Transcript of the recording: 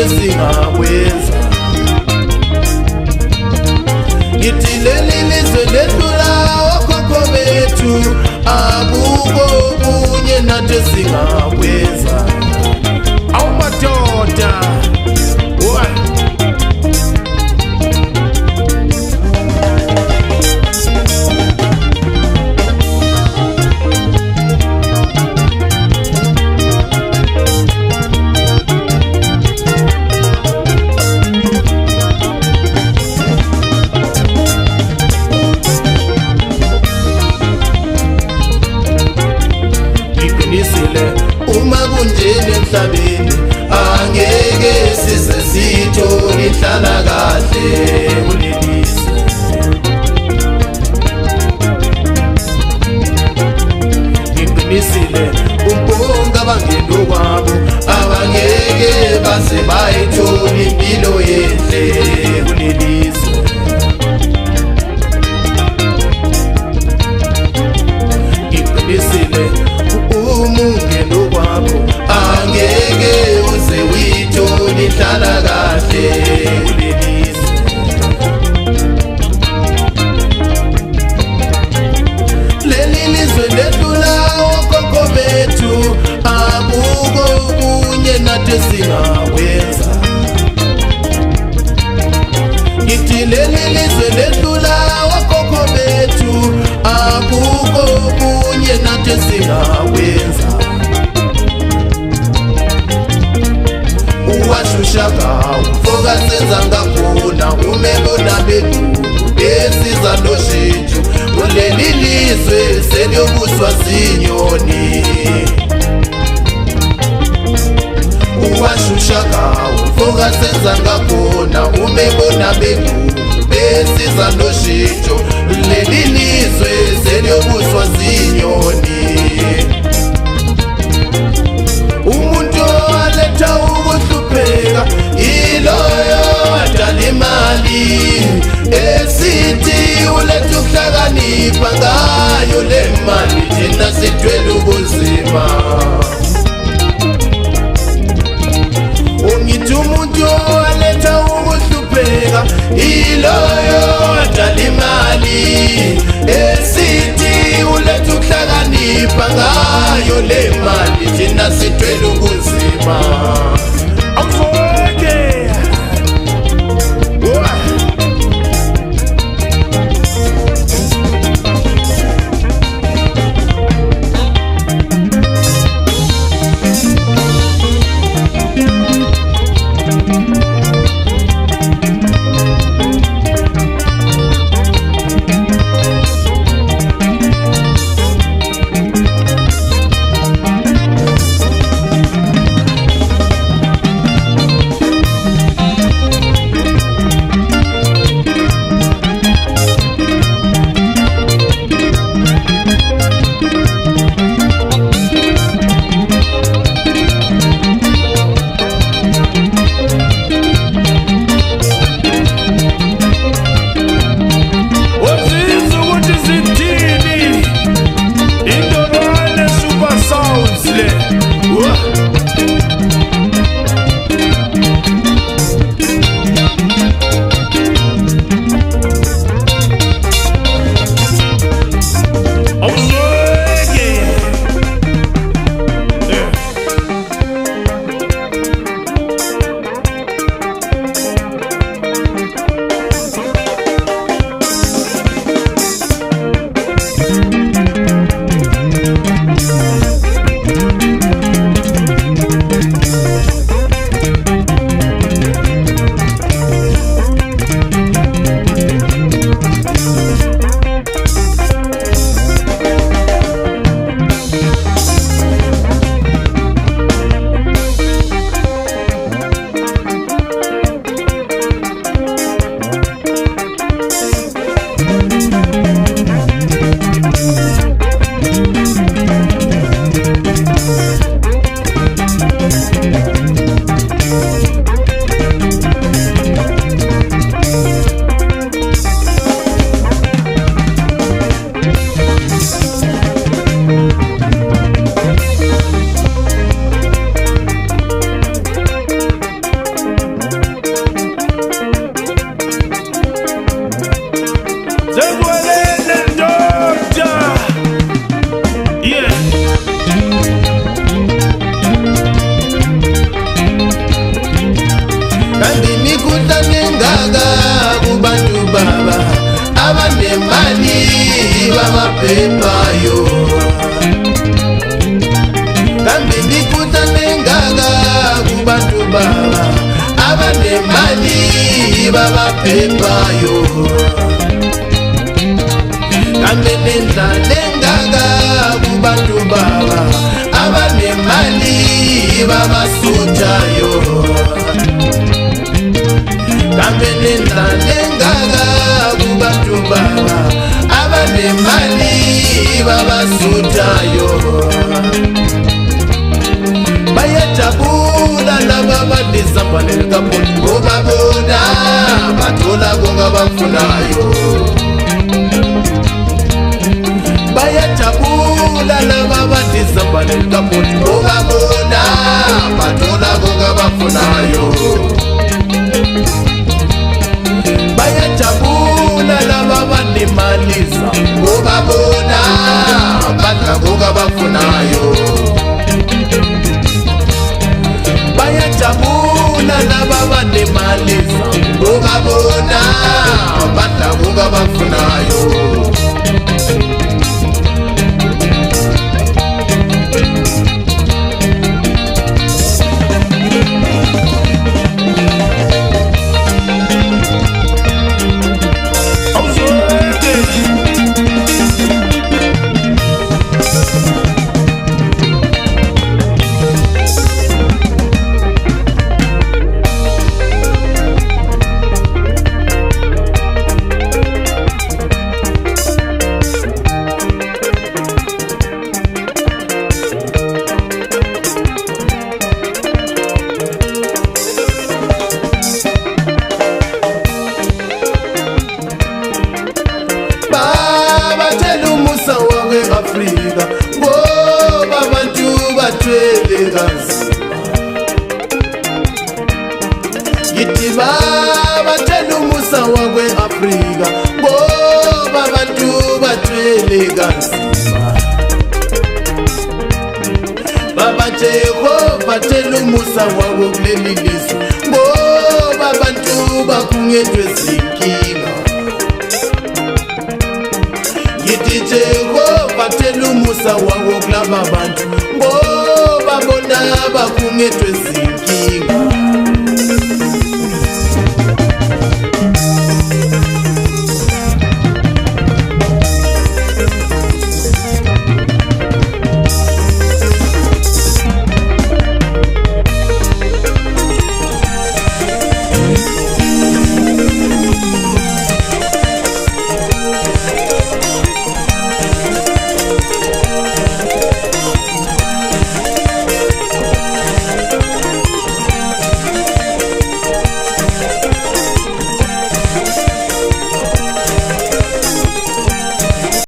singakwenza. Ngithi leli lizwe lethu la okhokho bethu akukho kunye nathi singakwenza. Awumadoda uma kunjeni emhlabeni angeke size sithole ihlala kahle kulelizwe. Ngiqinisile bonke abangena kwabo abangeke baze bayithola impilo enhle kulelizwe. Ngiqinisile umungeno kwakho angeke uze uyithole ihlala kahle kulelizwe. Leli lizwe lethu la okhokho bethu akukho kunye nathi singakwenza. Ngithi leli lizwe lethu la okhokho bethu akukho kunye nathi singakwenza. Uwashusha ngawo mfoka senza ngakhona umebona bethu esiza noshintsho kuleli lizwe seliyobuswa zinyoni. Uwashusha ngawo mfoka senza ngakhona umebona bethu esiza noshintsho kuleli lizwe seliyobuswa zinyoni. Umuntu owaletha ukuhlupheka iloyo wadala imali esithi uletha ukuhlakanipha ngayo le mali thina sithwele ubunzima. Ungithi umuntu owaletha ukuhlupheka iloyo wadala imali esithi uletha ukuhlakanipha ngayo le mali thina sithwele ubunzima. Awufake bamaphepha yo kambe ngikhuthane ngaka kubantu baba abanemali bamaphepha yo kambe nendlala engaka kubantu baba abanemali babasutha yo kambe nendlala engaka kubantu baba abanemali babasutha yo bayajabula laba badizambalele kamuntu ngoba bona bathola konke abakufunayo bayajabula laba badizambalele kamuntu ngoba bona bathola konke abakufunayo bayajabula laba banemaliza ngoba bona badla konke abakufunayo bayajabula laba banemaliza ngoba bona badla konke abakufunayo Afrika ngoba abantu bathwele kanzima yithi babatshela umusa wakwe-Afrika ngoba abantu bathwele kanzima babaJehova tshela umusa wabo kuleli lizwe ngoba abantu bakhungethwe zinkinga yithi Jehova tshela umusa wabo kulaba bantu ngoba bona bakhungethwe zinkinga